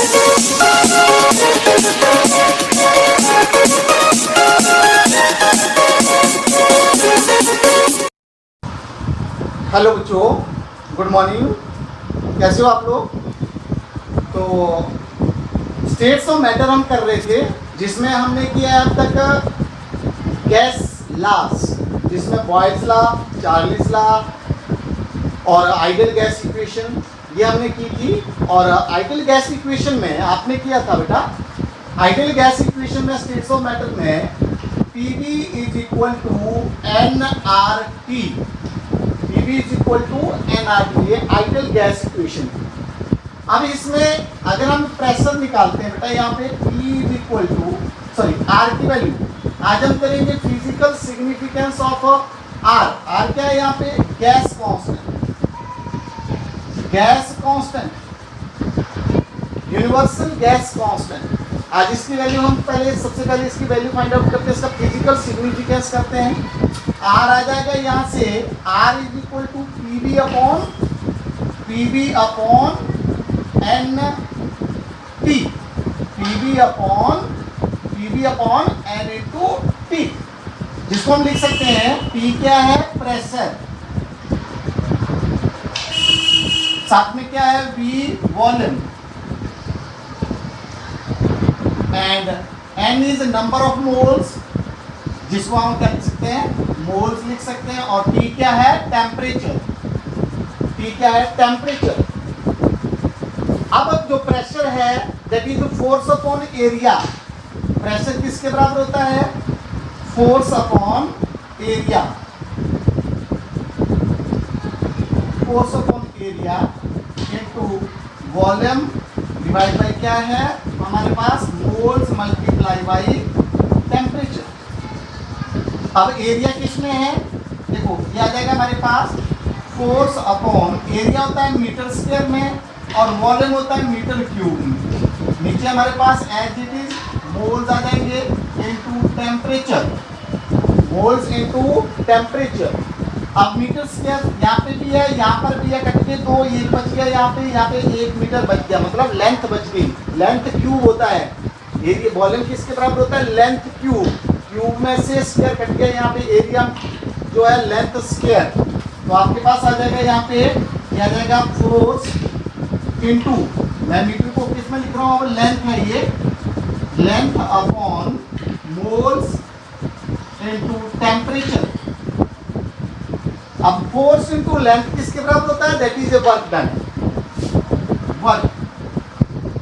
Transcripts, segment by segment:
Hello बच्चों, good morning. कैसे हो आप लोग? तो स्टेट्स ऑफ मैटर हम कर रहे थे, जिसमें हमने किया अब तक गैस लॉस, जिसमें बॉयल्स लॉ, चार्लीज लॉ और आइडियल गैस इक्वेशन ये हमने की थी। और आइडियल गैस इक्वेशन में आपने किया था बेटा, आइडियल गैस इक्वेशन में स्टेट्स ऑफ मैटर में PV is equal to nRT, PV is equal to nRT, ये आइडियल गैस इक्वेशन। अब इसमें अगर हम प्रेशर निकालते हैं बेटा, यहाँ पे P is equal to R की वैल्यू, आज हम करेंगे फिजिकल सिग्निफिकेंस ऑफ R क्या है यहाँ पे? Gas constant, gas constant, universal gas constant. आज इसकी वैल्यू हम सबसे पहले इसकी वैल्यू फाइंड आउट करते हैं, इसका फिजिकल सिग्निफिकेंस करते हैं। R आ जाएगा यहाँ से, R is equal to PV upon NT, PV upon N into T, जिसको हम लिख सकते हैं P क्या है? प्रेशर, साथ में क्या है? V volume, and N is number of moles, जिसको हम क्या लिख सकते हैं? मोल्स लिख सकते हैं। और T क्या है? टेम्परेचर, T क्या है? टेम्परेचर। अब जो प्रेशर है that is force upon area, pressure किसके बराबर होता है? Force upon area, force upon area into volume divide by क्या है हमारे पास? Moles multiply by temperature. अब एरिया किसमें है? देखो ये आ जाएगा हमारे पास फोर्स अपॉन एरिया होता है मीटर स्क्वायर में, और वॉल्यूम होता है मीटर क्यूब में। नीचे हमारे पास एज इट इज मोल्स आ जाएंगे into temperature, moles into temperature. अब मीटर स्क्वायर यहाँ पे भी है, यहाँ पर भी है, कट के दो, एक बच गया यहाँ पे 1 मीटर बच गया, मतलब लेंथ बच गई। लेंथ क्यूब होता है, ये वॉल्यूम किसके बराबर होता है? लेंथ क्यूब, क्यूब में से स्क्वायर कट गया, यहाँ पे एरिया जो है लेंथ स्क्वायर। तो आपके पास आ जाएगा यहाँ पे, ये आ जाएगा फोर्स इनटू, मैं मीटर को किस में लिख रहा हूँ? लेंथ है ये, length upon moles into temperature. अब फोर्स इनटू लेंथ किसके बराबर होता है? That is a work done, work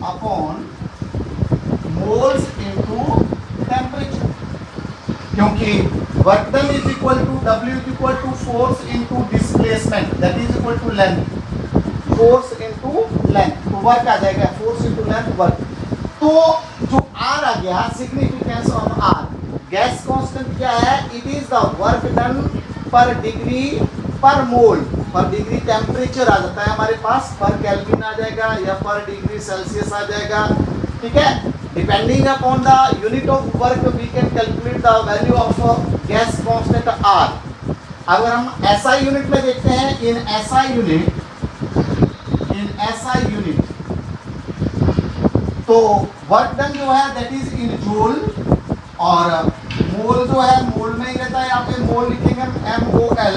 upon moles into temperature, क्योंकि work done is equal to W is equal to force into displacement, that is equal to length, force into length. तो work आ जाएगा force into length, work. तो जो R आ गया, significance of R, gas constant क्या है? It is the work done पर degree पर मोल, पर डिग्री टेम्परेचर आ जाता है हमारे पास, पर केल्विन आ जाएगा या पर डिग्री सेल्सियस आ जाएगा, ठीक है। Depending upon the unit of work we can calculate the value of gas constant R। अगर हम SI यूनिट में देखते हैं, इन SI यूनिट तो वर्क डन जो है दैट इज इन जूल, और मोल जो है मोल में ही रहता है, यहाँ पे मोल लिखेंगे MOL,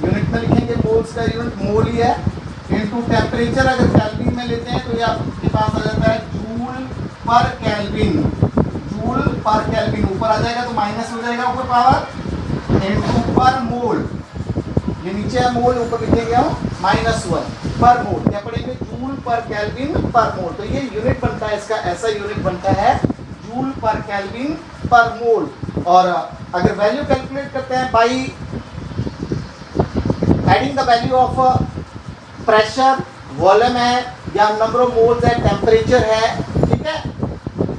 यूनिट में लिखेंगे, मोल्स का यूनिट मोल ही है, इनटू टेम्परेचर अगर केल्विन में लेते हैं तो ये आपके पास आ जाता है जूल पर केल्विन, जूल पर केल्विन, ऊपर आ जाएगा तो माइनस हो जाएगा ऊपर पावर, इनटू पर मोल, ये नीचे है मोल, ऊपर लिखेंगे हम -1 पर मोल, क्या पढ़ेंगे? जूल पर केल्विन पर मोल। तो ये यूनिट बनता है, इसका ऐसा यूनिट बनता है जूल पर केल्विन पर मोल। और अगर वैल्यू कैलकुलेट करते हैं by adding the value of pressure, volume है या नंबर ऑफ मोल्स है, टेम्परेचर है, ठीक है,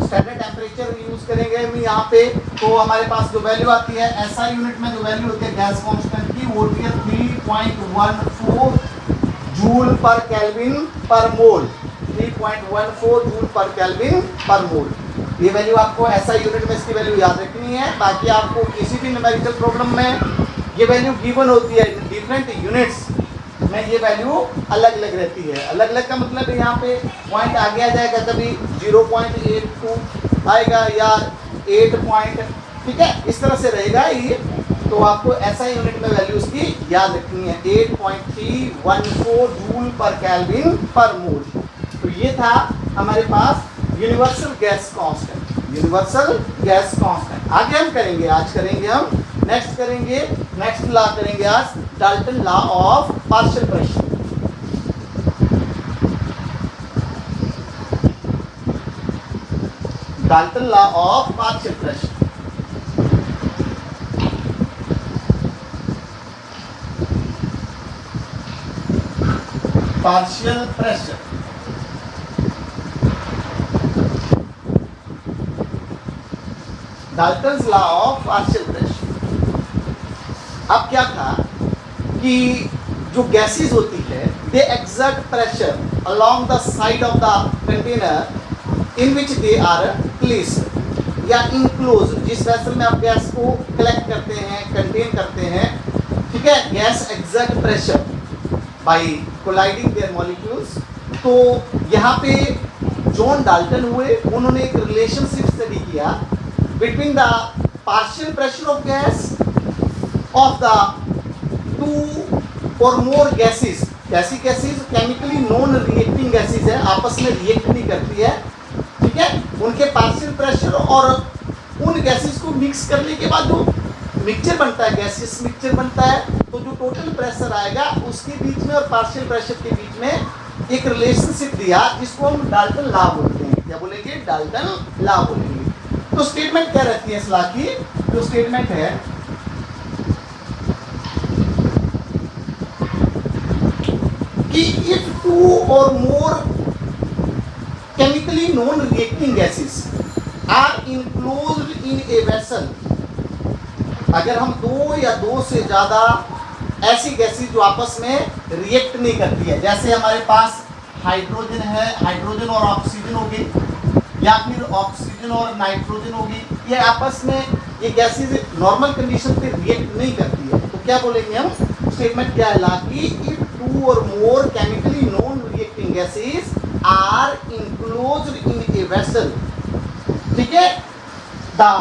स्टैंडर्ड टेम्परेचर यूज करेंगे हम यहाँ पे, तो हमारे पास जो वैल्यू आती है SI यूनिट में, जो वैल्यू होती है गैस कांस्टेंट की, वो होती है 3.14 जूल पर केल्विन पर मोल, 3.14 जूल पर केल्विन पर मोल। ये वैल्यू आपको SI यूनिट में इसकी वैल्यू याद रखनी है। बाकी आपको किसी भी न्यूमेरिकल प्रॉब्लम में ये वैल्यू गिवन होती है डिफरेंट यूनिट्स, में ये वैल्यू अलग अलग रहती है। अलग अलग का मतलब यहाँ पे पॉइंट आगे आ जाएगा, कभी 0.82 आएगा या 8 पॉइंट, ठीक है, इस तरह से रहेगा ये। तो आपको ऐसा यूनिट में वैल्यूज की याद रखनी है, 8.314 जूल पर केल्विन पर मोल। तो ये था हमारे पास universal gas constant, universal gas constant. आगे हम करेंगे, आज करेंगे हम नेक्स्ट करेंगे, नेक्स्ट लॉ करेंगे आज, Dalton law of partial pressure. Dalton law of partial pressure. Partial pressure, Dalton's law of partial pressure. अब क्या था कि जो गैसेस होती है, they exert pressure along the side of the container in which they are placed या enclose. जिस vessel में आप गैस को कलेक्ट करते हैं, कंटेन करते हैं, ठीक है, gas exert pressure by colliding their molecules. तो यहाँ पे जॉन डाल्टन हुए, उन्होंने एक रिलेशनशिप स्टडी किया between the partial pressure of gas of the two or more gases। कैसी gases? Chemically non reacting gases है, आपस में रिएक्ट नहीं करती है, ठीक है, उनके पार्शियल प्रेशर और उन गैसेस को मिक्स करने के बाद जो मिक्सचर बनता है, गैसेस मिक्सचर बनता है, तो जो टोटल प्रेशर आएगा उसके बीच में और पार्शियल प्रेशर के बीच में एक रिलेशनशिप दिया, जिसको हम डाल्टन लॉ बोलते हैं। क्या बोलेंगे? डाल्टन लॉ बोलेंगे। तो स्टेटमेंट क्या रहती है इस लॉ की? जो स्टेटमेंट है कि if two or more chemically non-reacting gases are enclosed in a vessel, अगर हम दो या दो से ज्यादा ऐसी गैसेस जो आपस में रिएक्ट नहीं करती है, जैसे हमारे पास हाइड्रोजन है, हाइड्रोजन और ऑक्सीजन होगी, या फिर ऑक्सीजन और नाइट्रोजन होगी, ये आपस में ये गैसेस नॉर्मल कंडीशन पे रिएक्ट नहीं करती है, तो क्या बोलेंगे हम? स्टेटमेंट क्या है ला की? If two or more chemically non-reacting gases are enclosed in a vessel, ठीक है, the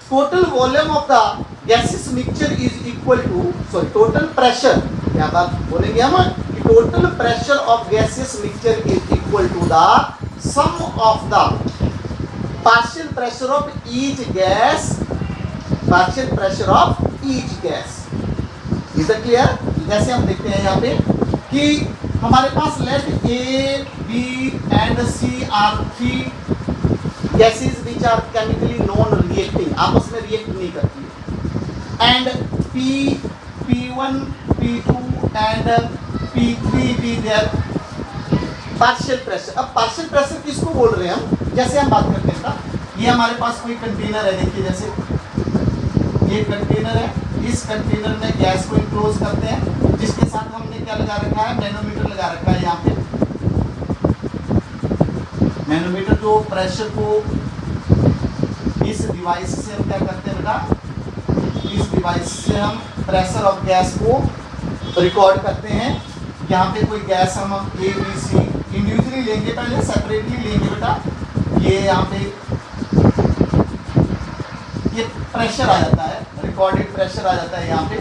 total volume of the gaseous mixture is equal to, sorry, total pressure, क्या बात बोलेंगे हम? total pressure of gaseous mixture is equal to the sum of the partial pressure of each gas, partial pressure of each gas। Is that clear? जैसे हम देखते हैं यहाँ पे कि हमारे पास let A, B and C are 3 gases which are chemically non reacting, आपस में रिएक्ट नहीं करती है, and P, P1, P2 and P3 भी देयर पार्शियल प्रेशर। अब पार्शियल प्रेशर किसको बोल रहे हैं हम? जैसे हम बात करते हैं ना, ये हमारे पास कोई कंटेनर है, देखिए जैसे ये कंटेनर है, इस कंटेनर में गैस को इनक्लोज करते हैं, जिसके साथ हमने क्या लगा रखा है? मैनोमीटर लगा रखा है। यहाँ पे मैनोमीटर जो प्रेशर को इस डिवाइस से हम क्या करते हैं बेटा? इस डिवाइस से हम प्रेशर ऑफ गैस को रिकॉर्ड करते हैं। यहाँ पे कोई गैस हम ए, बी, सी इंडिविजुअली लेंगे, पहले सेपरेटली लेंगे बेटा। ये यहाँ पे ये प्रेशर आ जाता है, रिकॉर्डेड प्रेशर आ जाता है यहाँ पे।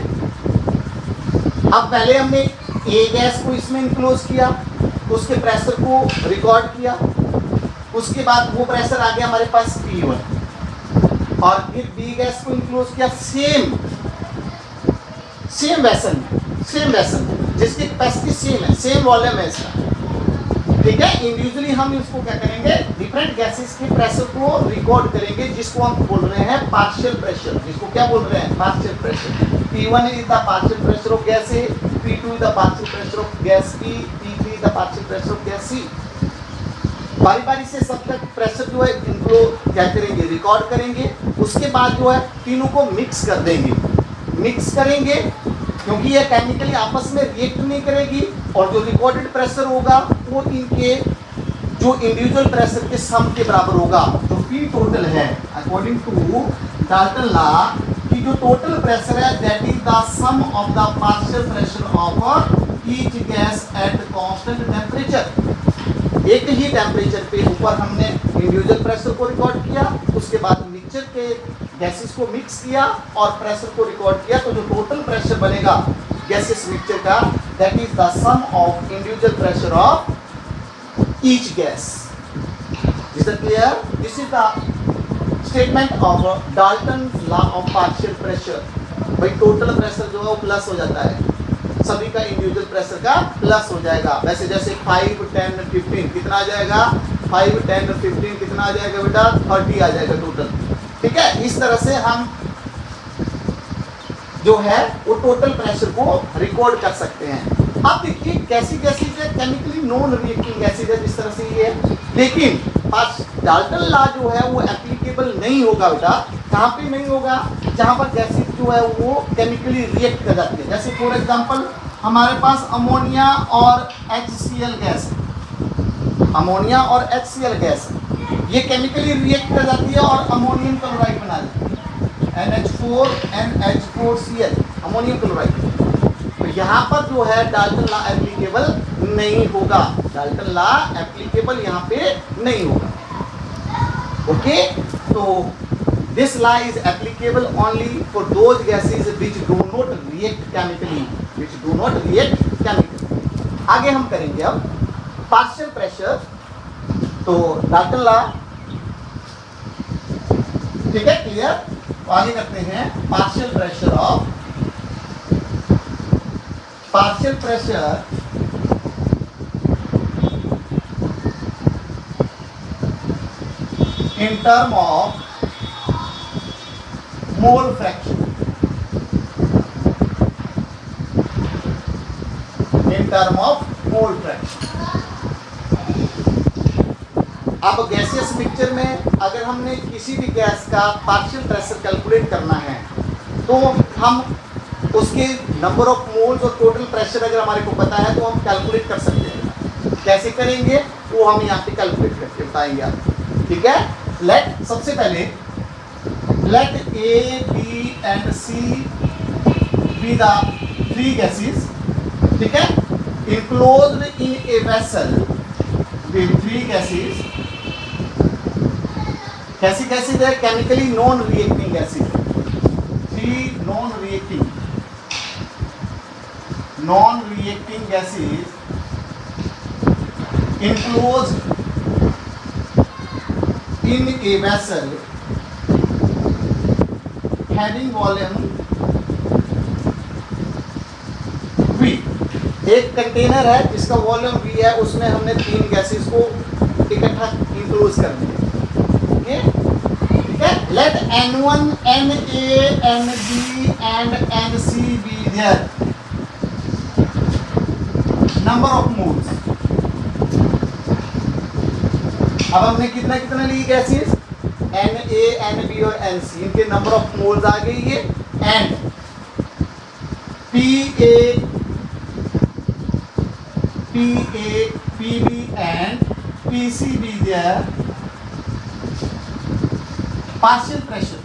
अब पहले हमने ए गैस को इसमें इनक्लोज किया, उसके प्रेशर को रिकॉर्ड किया, उसके बाद वो प्रेशर आ गया हमारे पास P1, और फिर बी गैस को इनक्लोज किया सेम वेसल जिसकी कैपेसिटी सेम है, सेम वॉल्यूम है इसका, ठीक है। इंडिविजुअली हम इसको क्या करेंगे? डिफरेंट गैसेस के प्रेशर को रिकॉर्ड करेंगे, जिसको हम बोल रहे हैं पार्शियल प्रेशर। जिसको क्या बोल रहे हैं? Partial pressure. P1 is the partial pressure of gas A, P2 is the partial pressure of gas B, P3 is the partial pressure of gas C। बारी बारी से सब तक प्रेशर जो है इनको क्या करेंगे? रिकॉर्ड करेंगे। उसके बाद जो है तीनों को मिक्स कर देंगे, मिक्स करेंगे, क्योंकि ये केमिकली आपस में रिएक्ट नहीं करेगी, और जो रिकॉर्डेड प्रेशर होगा वो इनके जो इंडिविजुअल प्रेशर के सम के बराबर होगा। जो P टोटल है अकॉर्डिंग टू डाल्टन लॉ की जो टोटल प्रेशर है that is the sum of the partial pressure of each gas at constant temperature. एक ही टेम्परेचर पे ऊपर हमने इंडिविजुअल प्रेशर को रिकॉर्ड किया, उसके बाद मिक्सचर के गैसेस को मिक्स किया और प्रेशर को रिकॉर्ड किया, तो जो टोटल प्रेशर बनेगा गैसेस मिक्सचर का, that is the sum of individual pressure of each gas. Is that clear? This is the statement of Dalton's law of partial pressure. भाई टोटल प्रेशर जो है वो प्लस हो जाता है, सभी का इंडिविजुअल प्रेशर का प्लस हो जाएगा। वैसे जैसे 5, 10, 15 कितना आ जाएगा, 5, 10, 15 कितना आ जाएगा बेटा, 30 आ जाएगा टोटल। ठीक है, इस तरह से हम जो है वो टोटल प्रेशर को रिकॉर्ड कर सकते हैं। अब देखिए कैसी गैसेज है, केमिकली नॉन रिएक्टिंग गैसेज है, जिस तरह से ये है, लेकिन डाल्टन लॉ जो है वो एप्लीकेबल नहीं होगा बेटा। कहाँ पे नहीं होगा? जहाँ पर गैसेज जो है वो केमिकली रिएक्ट कर जाती है। जैसे फॉर एग्जांपल हमारे पास अमोनिया और HCl गैस है, अमोनिया और HCl गैस है, ये केमिकली रिएक्ट कर जाती है और अमोनियम क्लोराइड बना देती है, NH4 NH4Cl, अमोनियम क्लोराइड। तो यहाँ पर जो है डाल्टन लॉ एप्लीकेबल नहीं होगा, डाल्टन लॉ एप्लीकेबल यहाँ पे नहीं होगा। ओके, तो this law is applicable only for those gases which do not react chemically, which do not react chemically. आगे हम करेंगे अब पार्शियल प्रेशर। तो डाल्टन लॉ, ठीक है, क्लियर? तो आगे करते हैं partial pressure of, partial pressure in term of mole fraction, in term of mole fraction। अब गैसियस मिक्सचर में अगर हमने किसी भी गैस का पार्शियल प्रेशर कैलकुलेट करना है तो हम उसके नंबर ऑफ मोल्स और टोटल प्रेशर अगर हमारे को पता है तो हम कैलकुलेट कर सकते हैं। कैसे करेंगे वो हम यहाँ पे कैलकुलेट करके बताएंगे आपको। ठीक है, लेट सबसे पहले late A, B and C be the 3 gases, ठीक है, enclosed in a vessel with 3 gases। कैसी गैसेज है? Chemically non reacting gases, 3 non-reacting gases enclosed in a vessel having volume V। एक कंटेनर है जिसका वॉल्यूम V है, उसमें हमने 3 गैसेस को इकट्ठा इंक्लोज कर दिया। ओके, ठीक है। Let N1, Na, Nb and Nc be there। Number of moles, अब हमने कितना कितना ली गैसेस, Na, Nb और Nc, इनके नंबर ऑफ मोल्स आ गई है। And Pa, Pb and Pc be there। Partial pressure,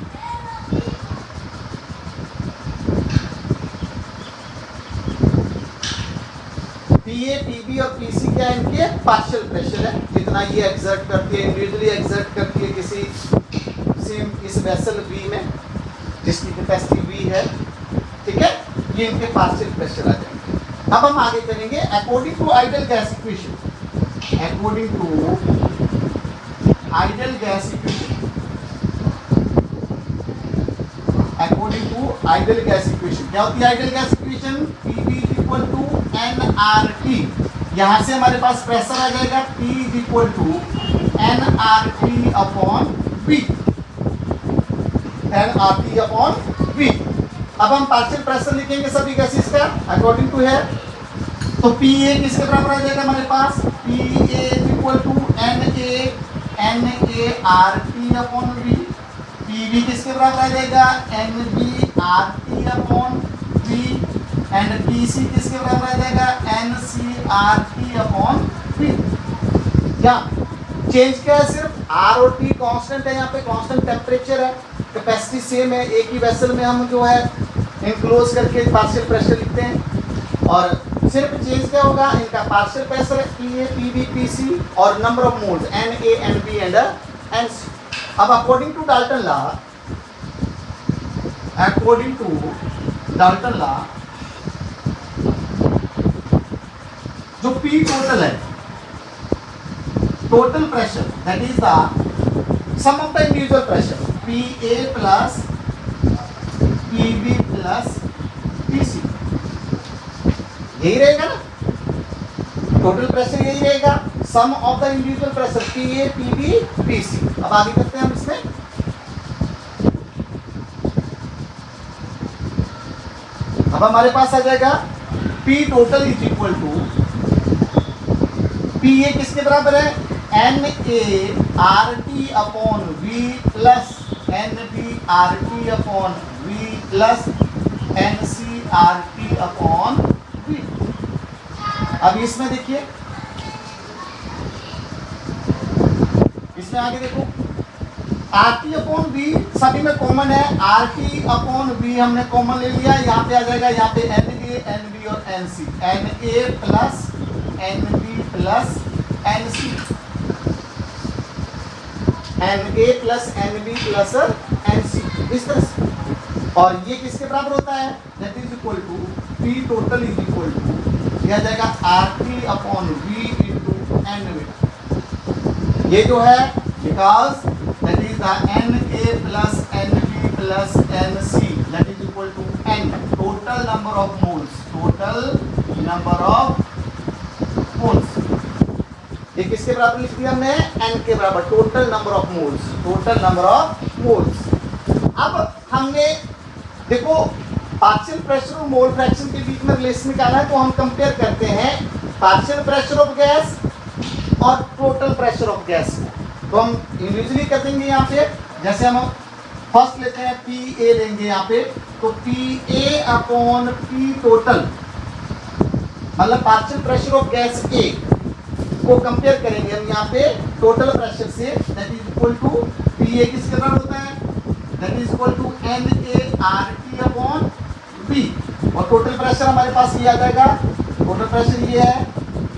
Pa, Pb और Pc क्या है? इनके पार्शियल प्रेशर है, जितना ये एक्सर्ट करती है, इंडिविजुअली एक्सर्ट करती है किसी सेम इस वेसल V में जिसकी कैपेसिटी V है। ठीक है, ये इनके पार्शियल प्रेशर आ जाएंगे। अब हम आगे करेंगे according to ideal gas equation. According to ideal gas equation, according to ideal gas equation क्या होती है? Ideal gas equation Pv equal to nRT। यहाँ से हमारे पास प्रेशर आ जाएगा P equal to nRT upon V, nRT upon V। अब हम पार्शियल प्रेशर लिखेंगे सभी गैसेस का अकॉर्डिंग टू है, तो Pa किसके बराबर आ जाएगा हमारे पास? Pa equal to NaRT upon V। Pv किसके बराबर आ जाएगा? NbRT upon V। And Pc किसके बराबर आ जाएगा? NcRT upon V। क्या चेंज क्या है? सिर्फ R और T कांस्टेंट है, यहाँ पे कांस्टेंट टेम्परेचर है, कैपेसिटी सेम है। एक ही वेसल में हम जो है इनक्लोज करके पार्शियल प्रेशर लिखते हैं और सिर्फ चेंज क्या होगा, इनका partial pressure PA, PB, PC और number of moles NA, NB and NC। अब अकॉर्डिंग टू डाल्टन लॉ, जो P टोटल है, total pressure that is the sum of the individual pressure PA plus PB plus PC, यही रहेगा ना, total pressure यही रहेगा, sum of the individual pressure PA, PB, PC। अब आगे करते हैं हम इसमें, अब हमारे पास आ जाएगा P total is equal to, PA किसके बराबर है, NA/RT upon V plus NB/RT upon V plus NC/RT upon V। अब इसमें देखिए, इसमें आगे देखो, RT अपॉन V सभी में कॉमन है, RT अपॉन V हमने कॉमन ले लिया, यहाँ पे आ जाएगा, यहाँ पे NA, NB और NC, NA plus NB plus NC, NA plus NB plus NC, इस तरह से। और ये किसके बराबर होता है, that is equal to P total is equal to, यह जाएगा RT upon V into NB। ये जो है, because that is the NA plus NB plus NC that is equal to N, total number of moles, total number of moles. ये किसके बराबर लिख दिया हमने, N के बराबर, total number of moles, total number of moles. अब हमने देखो पार्शियल प्रेशर और मोल फ्रैक्शन के बीच में रिलेशन निकाला है, तो हम कंपेयर करते हैं पार्शियल प्रेशर ऑफ गैस और टोटल प्रेशर ऑफ गैस। तो हम इंडिविजुअली कर देंगे यहाँ पे, जैसे हम फर्स्ट लेते हैं PA लेंगे यहाँ पे, तो PA अपॉन P टोटल, मतलब partial pressure of gas A को कंपेयर करेंगे हम यहाँ पे टोटल प्रेशर से, that is equal to PA किसके बराबर होता है, that is equal to NA/RT upon B, और टोटल प्रेशर हमारे पास ये आ जाएगा, टोटल प्रेशर ये है,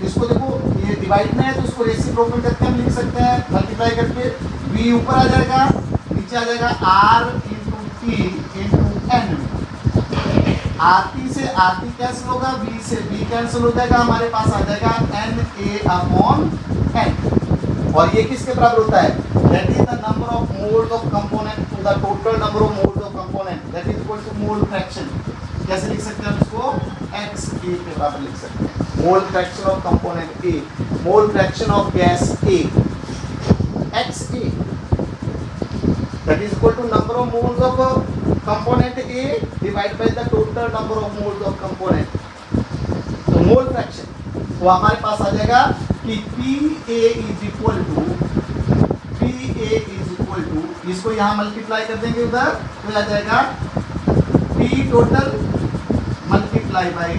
इसको देखो ये डिवाइड में है तो इसको रेसिप्रोकल करके हम लिख सकते हैं, मल्टीप्लाई करके V ऊपर आ जाएगा, नीचे आ जाएगा R into T into N। RT से RT कैंसिल होगा, V से V कैंसिल हो जाएगा, हमारे पास आ जाएगा NA अपॉन N। और ये किसके बराबर होता है, that is the number of moles of component to the total number of moles of component, that is equal to mole fraction. कैसे लिख सकते हैं हम इसको, XA के बराबर लिख सकते हैं, mole fraction of component A, mole fraction of gas A, XA, that is equal to number of moles of component A divided by the total number of moles of component, तो mole fraction. तो हमारे पास आ जाएगा कि PA is equal to, इसको यहाँ multiply कर देंगे उधर, तो आ जाएगा P total multiply by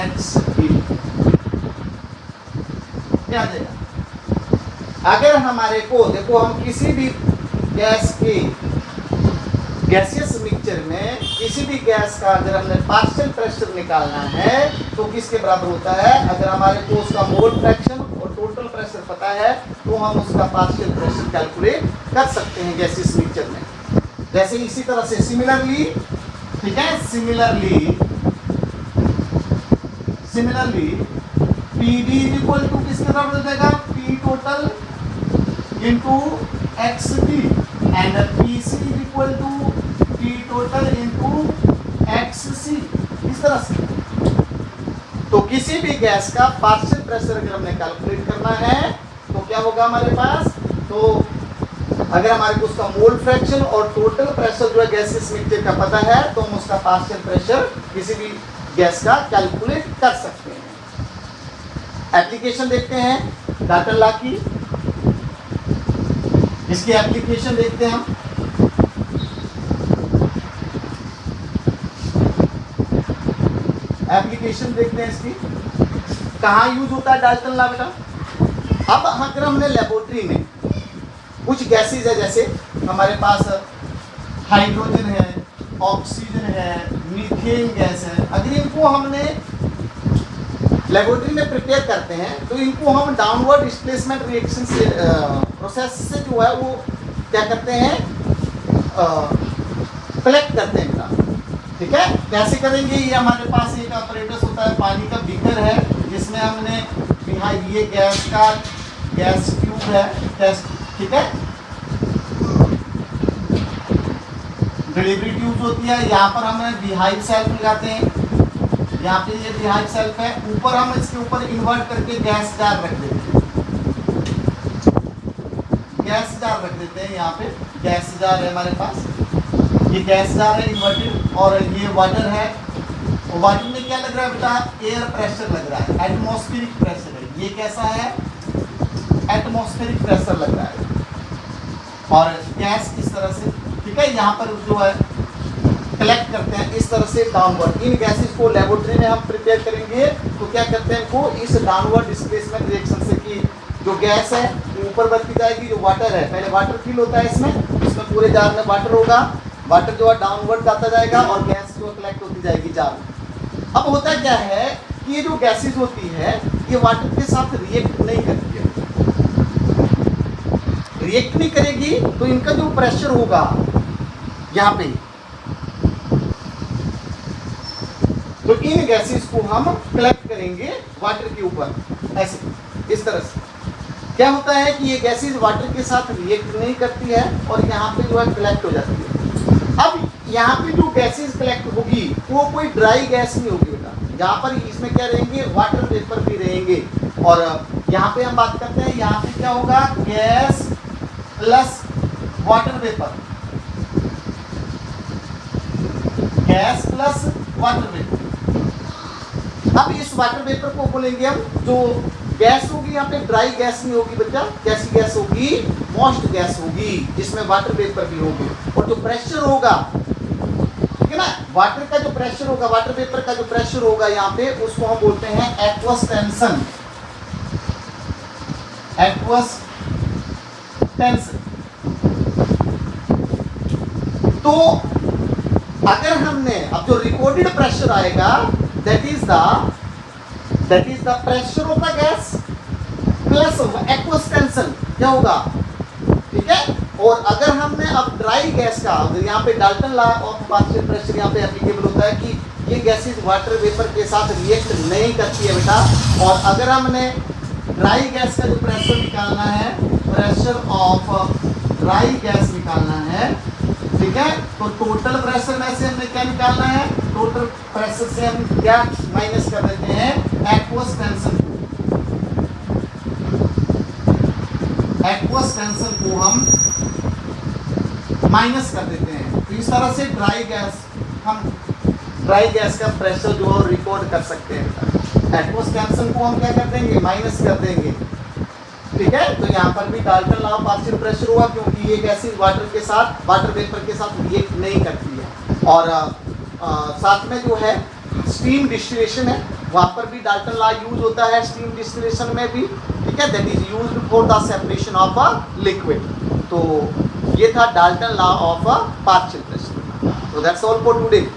XA, क्या आ जाएगा। अगर हमारे को देखो, हम किसी भी गैस के गैसियस मिक्सचर में किसी भी गैस का अगर हमने पार्शियल प्रेशर निकालना है तो किसके बराबर होता है, अगर हमारे को उसका मोल फ्रैक्शन और टोटल प्रेशर पता है तो हम उसका पार्शियल प्रेशर कैलकुलेट कर सकते हैं गैसियस मिक्सचर में। जैसे इसी तरह से सिमिलरली, ठीक है, सिमिलरली PD इक्वल टू किसके बराबर हो जाएगा, P total into XB and PC equal to P total into XC, इस तरह से। तो किसी भी गैस का पार्शियल प्रेशर अगर हमने कैलकुलेट करना है तो क्या होगा हमारे पास, तो अगर हमारे को उसका मोल फ्रैक्शन और टोटल प्रेशर जो है गैसियस मिक्सचर का पता है तो हम उसका पार्शियल प्रेशर किसी भी गैस का कैलकुलेट कर सकते हैं। एप्लीकेशन देखते हैं डाल्टन लॉ की, इसकी एप्लीकेशन देखते हैं हम। एप्लीकेशन देखते हैं इसकी, कहाँ यूज होता है डाल्टन लॉ बेटा। अब अगर हमने लेबोरेटरी में कुछ गैसेज है, जैसे हमारे पास हाइड्रोजन है, ऑक्सीजन है, मीथेन गैस है, अगर इनको हमने लेबोरेटरी में प्रिपेयर करते हैं तो इनको हम डाउनवर्ड डिस्प्लेसमेंट रिएक्शन से प्रोसेस से जो है वो क्या करते हैं, कलेक्ट करते हैं इनका। ठीक है, कैसे करेंगे, ये हमारे पास एक ऑपरेटर्स होता है, पानी का बीकर है जिसमें हमने ये गैस ट्यूब है टेस्ट, ठीक है, डिलीवरी ट्यूब होती है, यहाँ पर हम बिहाइव सेल्फ लगाते हैं, यहाँ पे ये बिहाइव सेल्फ है, ऊपर हम इसके ऊपर इन्वर्ट करके गैस जार रख देते हैं, गैस जार रख देते हैं, यहाँ पे गैस जार है हमारे पास, ये गैस जार है इन्वर्टेड, और ये वाटर है, और वाटर में क्या लग रहा है बेटा, एयर प्रेशर लग रहा है, एटमॉस्फेरिक प्रेशर है, ये कैसा है, एटमॉस्फेरिक प्रेशर लग रहा है, और गैस इस तरह से, ठीक है, यहाँ पर जो है कलेक्ट करते हैं इस तरह से डाउनवर्ड। इन गैसेस को लेबोरेटरी में हम प्रिपेयर करेंगे तो क्या करते हैं, इनको इस डाउनवर्ड डिस्प्लेसमेंट रिएक्शन से कि जो गैस है ऊपर बढ़ती जाएगी, जो वाटर है पहले वाटर फिल होता है इसमें पूरे जार में वाटर होगा, वाटर जो है डाउनवर्ड जाता जाएगा और गैस जो कलेक्ट होती जाएगी जार में। अब होता क्या है कि ये जो गैसेज होती है ये वाटर के साथ रिएक्ट नहीं करती है, रिएक्ट नहीं करेगी तो इनका जो प्रेशर होगा यहाँ पे, तो इन गैसेस को हम कलेक्ट करेंगे वाटर के ऊपर ऐसे इस तरह से। क्या होता है कि ये गैसेस वाटर के साथ रिएक्ट नहीं करती है और यहाँ पे जो है कलेक्ट हो जाती है। अब यहाँ पे जो गैसेस कलेक्ट होगी वो कोई ड्राई गैस नहीं होगी बेटा, यहाँ पर इसमें क्या रहेंगे, वाटर वेपर भी रहेंगे, और यहाँ पे हम बात करते हैं, यहाँ पे क्या होगा, gas plus water vapour, gas plus water vapour. अब इस वाटर वेपर को बोलेंगे हम, जो गैस होगी यहाँ पे ड्राई गैस नहीं होगी बच्चा, कैसी गैस होगी, मॉइस्ट गैस होगी जिसमें वाटर वेपर भी होगी, और जो प्रेशर होगा, ठीक है ना, वाटर का जो प्रेशर होगा, वाटर वेपर का जो प्रेशर होगा यहाँ पे, उसको हम बोलते हैं एक्वस टेंशन, एक्वस टेंशन। तो अगर हमने अब जो रिकॉर्डेड प्रेशर आएगा that is the pressure of the gas plus aqueous tension, क्या होगा, ठीक है। और अगर हमने अब ड्राई गैस का, यहाँ पे Dalton law of partial pressure यहाँ पे एप्लीकेबल होता है कि ये गैसेस वाटर वेपर के साथ रिएक्ट नहीं करती है बेटा, और अगर हमने ड्राई गैस का जो प्रेशर निकालना है, प्रेशर ऑफ ड्राई गैस निकालना है, ठीक है, तो टोटल प्रेशर में से हमने क्या निकालना है, टोटल प्रेशर से हम क्या माइनस कर देते हैं, एक्वस टेंशन, एक्वस टेंशन को हम माइनस कर देते हैं। तो इस तरह से हम ड्राई गैस का प्रेशर जो है रिकॉर्ड कर सकते हैं। एक्वस टेंशन को हम क्या कर देंगे, माइनस कर देंगे, ठीक है। तो यहाँ पर भी Dalton law of partial pressure हुआ, क्योंकि ये गैसेस वाटर के साथ, वाटर वेपर के साथ रिएक्ट नहीं करती है। और साथ में जो है स्टीम डिस्टिलेशन है, वहाँ पर भी डाल्टन लॉ यूज होता है स्टीम डिस्टिलेशन में भी, ठीक है, that is used for the separation of a liquid. तो ये था Dalton law of partial pressure. So that's all for today.